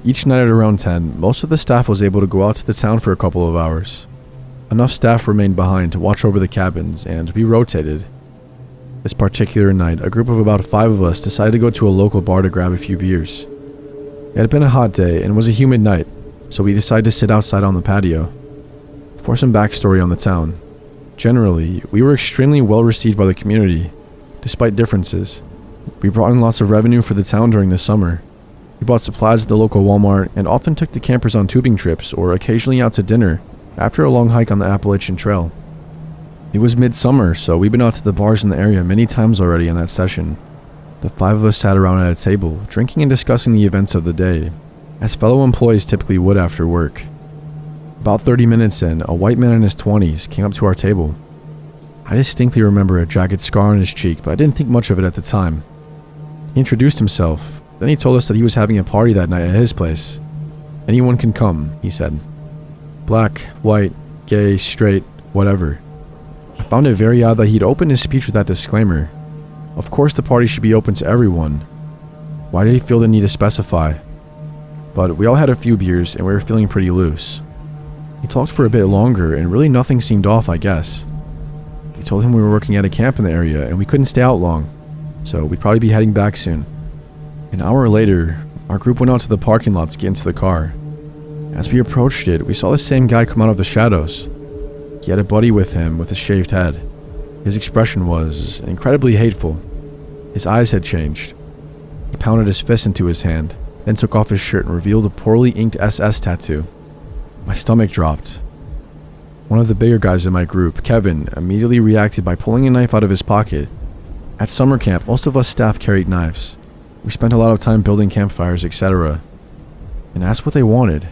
Each night at around 10, most of the staff was able to go out to the town for a couple of hours. Enough staff remained behind to watch over the cabins, and we rotated. This particular night, a group of about 5 of us decided to go to a local bar to grab a few beers. It had been a hot day and was a humid night, so we decided to sit outside on the patio. For some backstory on the town, generally, we were extremely well received by the community, despite differences. We brought in lots of revenue for the town during the summer. We bought supplies at the local Walmart and often took the campers on tubing trips or occasionally out to dinner after a long hike on the Appalachian Trail. It was midsummer, so we've been out to the bars in the area many times already in that session. The 5 of us sat around at a table, drinking and discussing the events of the day, as fellow employees typically would after work. About 30 minutes in, a white man in his 20s came up to our table. I distinctly remember a jagged scar on his cheek, but I didn't think much of it at the time. He introduced himself, then he told us that he was having a party that night at his place. "Anyone can come," he said. Black, white, gay, straight, whatever. I found it very odd that he'd opened his speech with that disclaimer. Of course the party should be open to everyone. Why did he feel the need to specify? But we all had a few beers and we were feeling pretty loose. He talked for a bit longer and really nothing seemed off, I guess. We told him we were working at a camp in the area and we couldn't stay out long, so we'd probably be heading back soon. An hour later, our group went out to the parking lot to get into the car. As we approached it, we saw the same guy come out of the shadows. He had a buddy with him with a shaved head. His expression was incredibly hateful. His eyes had changed. He pounded his fist into his hand, then took off his shirt and revealed a poorly inked SS tattoo. My stomach dropped. One of the bigger guys in my group, Kevin, immediately reacted by pulling a knife out of his pocket. At summer camp, most of us staff carried knives. We spent a lot of time building campfires, etc. And asked what they wanted.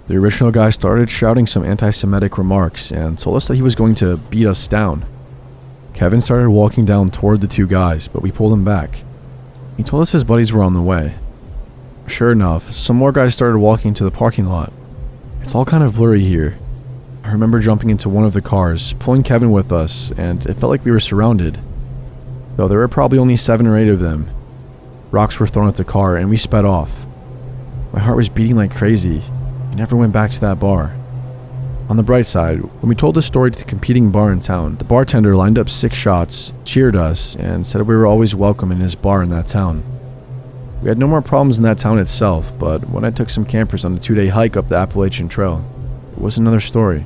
The original guy started shouting some anti-Semitic remarks and told us that he was going to beat us down. Kevin started walking down toward the 2 guys, but we pulled him back. He told us his buddies were on the way. Sure enough, some more guys started walking to the parking lot. It's all kind of blurry here. I remember jumping into one of the cars, pulling Kevin with us, and it felt like we were surrounded. Though there were probably only 7 or 8 of them. Rocks were thrown at the car and we sped off. My heart was beating like crazy. We never went back to that bar. On the bright side, when we told the story to the competing bar in town, the bartender lined up 6 shots, cheered us, and said we were always welcome in his bar in that town. We had no more problems in that town itself, but when I took some campers on a 2-day hike up the Appalachian Trail, it was another story.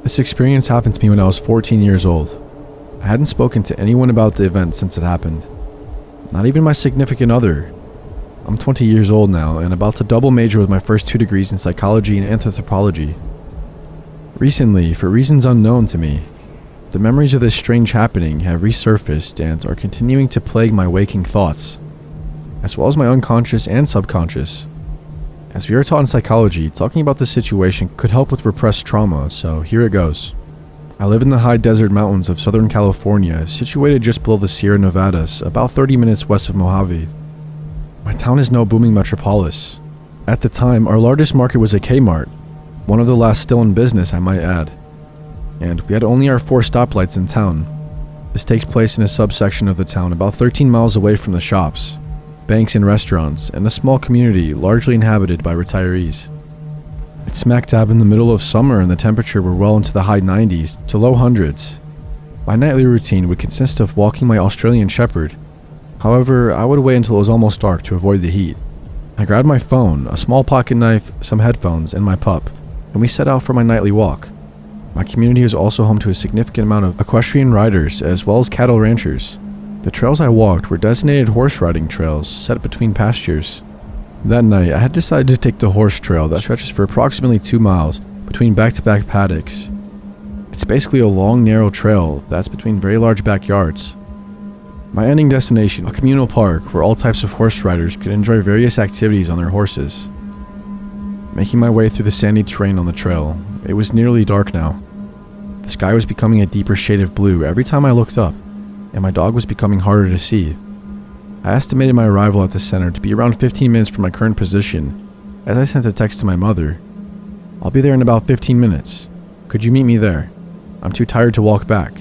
This experience happened to me when I was 14 years old. I hadn't spoken to anyone about the event since it happened. Not even my significant other. I'm 20 years old now and about to double major with my first 2 degrees in psychology and anthropology. Recently, for reasons unknown to me, the memories of this strange happening have resurfaced and are continuing to plague my waking thoughts, as well as my unconscious and subconscious. As we are taught in psychology, talking about this situation could help with repressed trauma, so here it goes. I live in the high desert mountains of Southern California, situated just below the Sierra Nevadas, about 30 minutes west of Mojave. My town is no booming metropolis. At the time, our largest market was a Kmart, one of the last still in business, I might add. And we had only our 4 stoplights in town. This takes place in a subsection of the town about 13 miles away from the shops, banks and restaurants, and a small community largely inhabited by retirees. It's smack dab in the middle of summer and the temperature were well into the high 90s to low hundreds. My nightly routine would consist of walking my Australian Shepherd. However, I would wait until it was almost dark to avoid the heat. I grabbed my phone, a small pocket knife, some headphones, and my pup, and we set out for my nightly walk. My community is also home to a significant amount of equestrian riders as well as cattle ranchers. The trails I walked were designated horse riding trails set between pastures. That night, I had decided to take the horse trail that stretches for approximately 2 miles between back-to-back paddocks. It's basically a long, narrow trail that's between very large backyards. My ending destination, a communal park where all types of horse riders could enjoy various activities on their horses. Making my way through the sandy terrain on the trail, it was nearly dark now. The sky was becoming a deeper shade of blue every time I looked up, and my dog was becoming harder to see. I estimated my arrival at the center to be around 15 minutes from my current position, as I sent a text to my mother. "I'll be there in about 15 minutes. Could you meet me there? I'm too tired to walk back."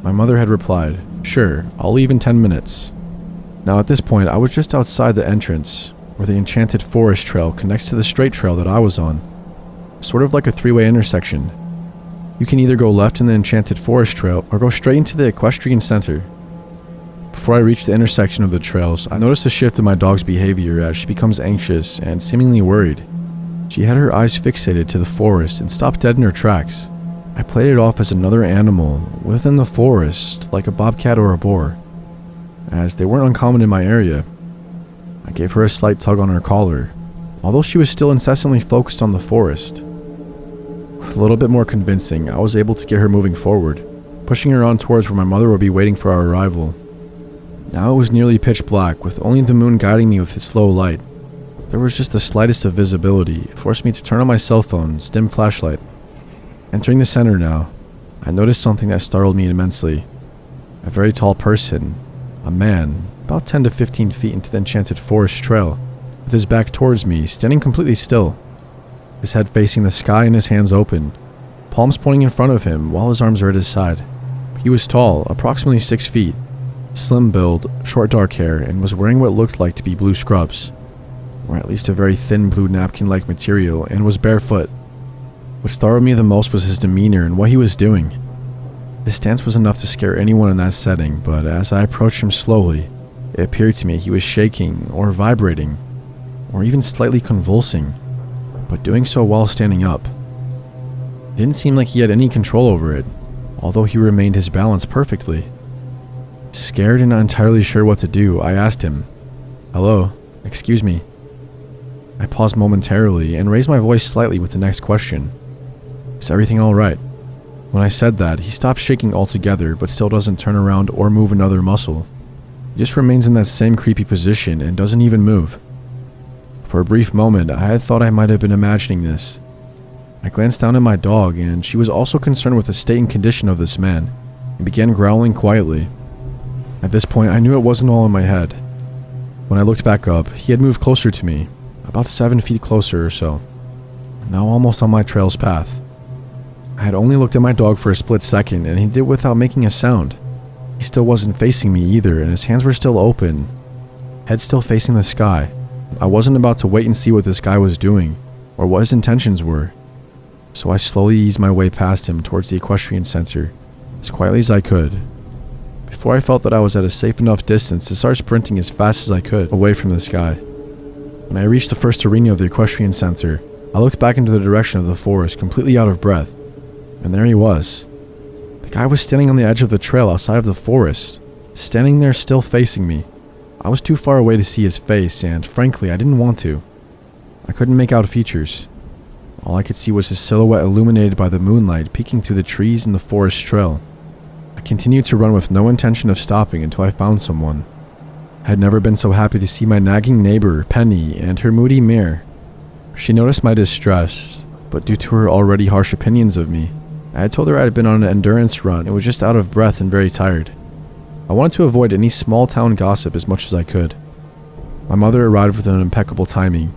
My mother had replied, "Sure, I'll leave in 10 minutes. Now at this point, I was just outside the entrance, where the Enchanted Forest Trail connects to the straight trail that I was on, sort of like a 3-way intersection. You can either go left in the Enchanted Forest Trail or go straight into the equestrian center. Before I reached the intersection of the trails, I noticed a shift in my dog's behavior as she becomes anxious and seemingly worried. She had her eyes fixated to the forest and stopped dead in her tracks. I played it off as another animal within the forest, like a bobcat or a boar. As they weren't uncommon in my area, I gave her a slight tug on her collar, although she was still incessantly focused on the forest. With a little bit more convincing, I was able to get her moving forward, pushing her on towards where my mother would be waiting for our arrival. Now it was nearly pitch black, with only the moon guiding me with its low light. There was just the slightest of visibility. It forced me to turn on my cell phone's dim flashlight. Entering the center now, I noticed something that startled me immensely. A very tall person, a man, about 10 to 15 feet into the enchanted forest trail, with his back towards me, standing completely still, his head facing the sky and his hands open, palms pointing in front of him while his arms are at his side. He was tall, approximately 6 feet, slim build, short dark hair, and was wearing what looked like to be blue scrubs, or at least a very thin blue napkin-like material, and was barefoot. What startled me the most was his demeanor and what he was doing. His stance was enough to scare anyone in that setting, but as I approached him slowly, it appeared to me he was shaking, or vibrating, or even slightly convulsing, but doing so while standing up. It didn't seem like he had any control over it, although he remained his balance perfectly. Scared and not entirely sure what to do, I asked him, "Hello, excuse me." I paused momentarily and raised my voice slightly with the next question. "Is everything alright?" When I said that, he stopped shaking altogether, but still doesn't turn around or move another muscle. He just remains in that same creepy position and doesn't even move. For a brief moment, I had thought I might have been imagining this. I glanced down at my dog, and she was also concerned with the state and condition of this man, and began growling quietly. At this point, I knew it wasn't all in my head. When I looked back up, he had moved closer to me, about 7 feet closer or so, now almost on my trail's path. I had only looked at my dog for a split second, and he did it without making a sound. He still wasn't facing me either, and his hands were still open, head still facing the sky. I wasn't about to wait and see what this guy was doing, or what his intentions were, so I slowly eased my way past him towards the equestrian center, as quietly as I could, before I felt that I was at a safe enough distance to start sprinting as fast as I could away from this guy. When I reached the first arena of the equestrian center, I looked back into the direction of the forest, completely out of breath, and there he was. The guy was standing on the edge of the trail outside of the forest, standing there still facing me. I was too far away to see his face, and frankly, I didn't want to. I couldn't make out features. All I could see was his silhouette illuminated by the moonlight peeking through the trees in the forest trail. I continued to run with no intention of stopping until I found someone. I had never been so happy to see my nagging neighbor, Penny, and her moody mare. She noticed my distress, but due to her already harsh opinions of me, I had told her I had been on an endurance run and was just out of breath and very tired. I wanted to avoid any small-town gossip as much as I could. My mother arrived with an impeccable timing.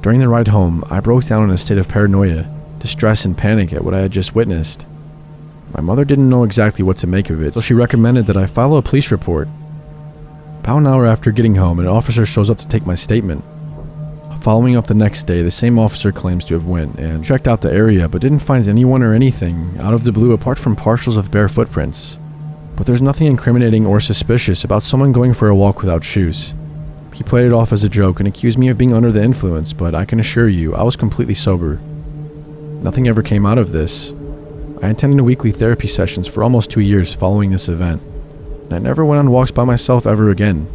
During the ride home, I broke down in a state of paranoia, distress, and panic at what I had just witnessed. My mother didn't know exactly what to make of it, so she recommended that I file a police report. About an hour after getting home, an officer shows up to take my statement. Following up the next day, the same officer claims to have went and checked out the area, but didn't find anyone or anything out of the blue apart from partials of bare footprints. But there's nothing incriminating or suspicious about someone going for a walk without shoes. He played it off as a joke and accused me of being under the influence, but I can assure you, I was completely sober. Nothing ever came out of this. I attended weekly therapy sessions for almost 2 years following this event, and I never went on walks by myself ever again.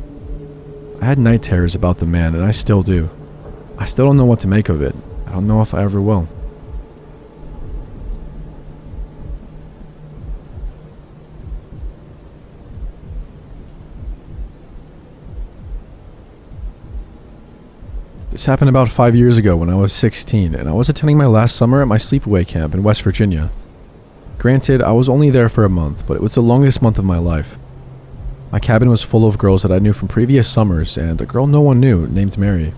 I had night terrors about the man, and I still do. I still don't know what to make of it. I don't know if I ever will. This happened about 5 years ago when I was 16, and I was attending my last summer at my sleepaway camp in West Virginia. Granted, I was only there for a month, but it was the longest month of my life. My cabin was full of girls that I knew from previous summers, and a girl no one knew named Mary.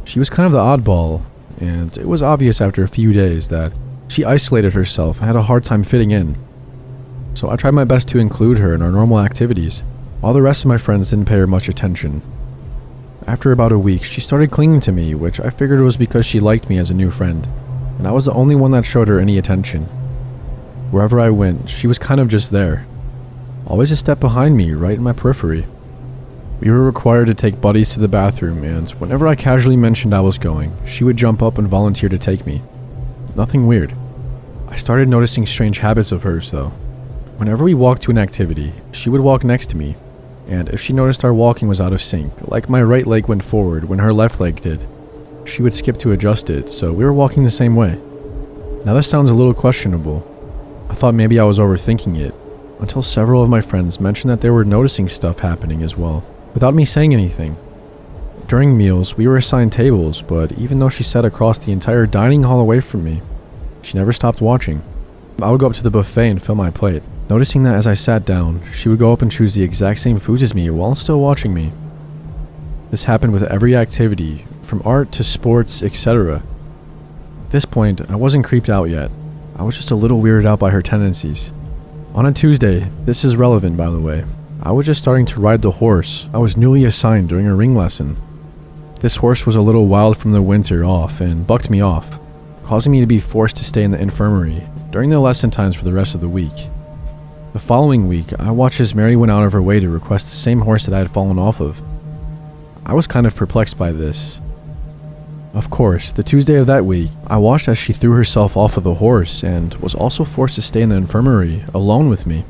She was kind of the oddball, and it was obvious after a few days that she isolated herself and had a hard time fitting in. So I tried my best to include her in our normal activities, while the rest of my friends didn't pay her much attention. After about a week, she started clinging to me, which I figured was because she liked me as a new friend, and I was the only one that showed her any attention. Wherever I went, she was kind of just there, always a step behind me, right in my periphery. We were required to take buddies to the bathroom, and whenever I casually mentioned I was going, she would jump up and volunteer to take me. Nothing weird. I started noticing strange habits of hers, though. Whenever we walked to an activity, she would walk next to me, and if she noticed our walking was out of sync, like my right leg went forward when her left leg did, she would skip to adjust it, so we were walking the same way. Now this sounds a little questionable. I thought maybe I was overthinking it, until several of my friends mentioned that they were noticing stuff happening as well, without me saying anything. During meals, we were assigned tables, but even though she sat across the entire dining hall away from me, she never stopped watching. I would go up to the buffet and fill my plate, noticing that as I sat down, she would go up and choose the exact same foods as me while still watching me. This happened with every activity, from art to sports, etc. At this point, I wasn't creeped out yet. I was just a little weirded out by her tendencies. On a Tuesday, this is relevant by the way, I was just starting to ride the horse I was newly assigned during a ring lesson. This horse was a little wild from the winter off and bucked me off, causing me to be forced to stay in the infirmary during the lesson times for the rest of the week. The following week, I watched as Mary went out of her way to request the same horse that I had fallen off of. I was kind of perplexed by this. Of course, the Tuesday of that week, I watched as she threw herself off of the horse and was also forced to stay in the infirmary alone with me.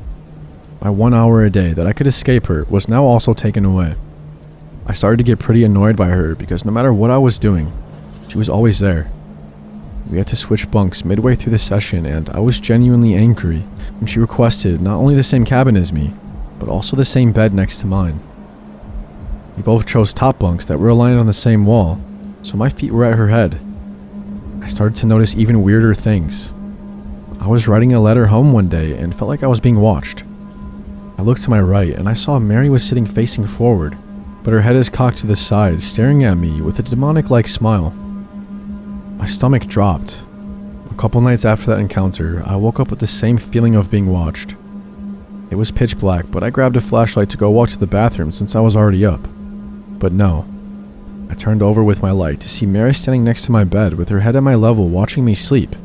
My 1 hour a day that I could escape her was now also taken away. I started to get pretty annoyed by her because no matter what I was doing, she was always there. We had to switch bunks midway through the session and I was genuinely angry when she requested not only the same cabin as me, but also the same bed next to mine. We both chose top bunks that were aligned on the same wall, so my feet were at her head. I started to notice even weirder things. I was writing a letter home one day and felt like I was being watched. I looked to my right and I saw Mary was sitting facing forward, but her head is cocked to the side, staring at me with a demonic-like smile. My stomach dropped. A couple nights after that encounter, I woke up with the same feeling of being watched. It was pitch black, but I grabbed a flashlight to go walk to the bathroom since I was already up. But no. I turned over with my light to see Mary standing next to my bed with her head at my level watching me sleep.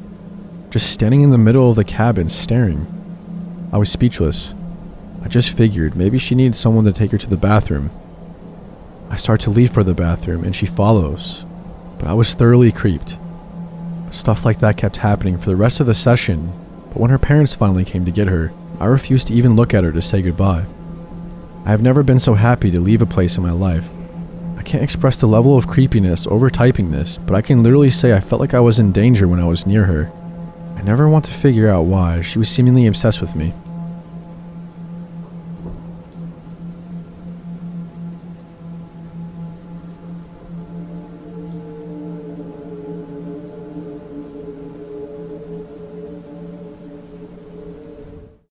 Just standing in the middle of the cabin staring. I was speechless. I just figured maybe she needed someone to take her to the bathroom. I start to leave for the bathroom and she follows, but I was thoroughly creeped. Stuff like that kept happening for the rest of the session, but when her parents finally came to get her, I refused to even look at her to say goodbye. I have never been so happy to leave a place in my life. I can't express the level of creepiness over typing this, but I can literally say I felt like I was in danger when I was near her. I never want to figure out why she was seemingly obsessed with me.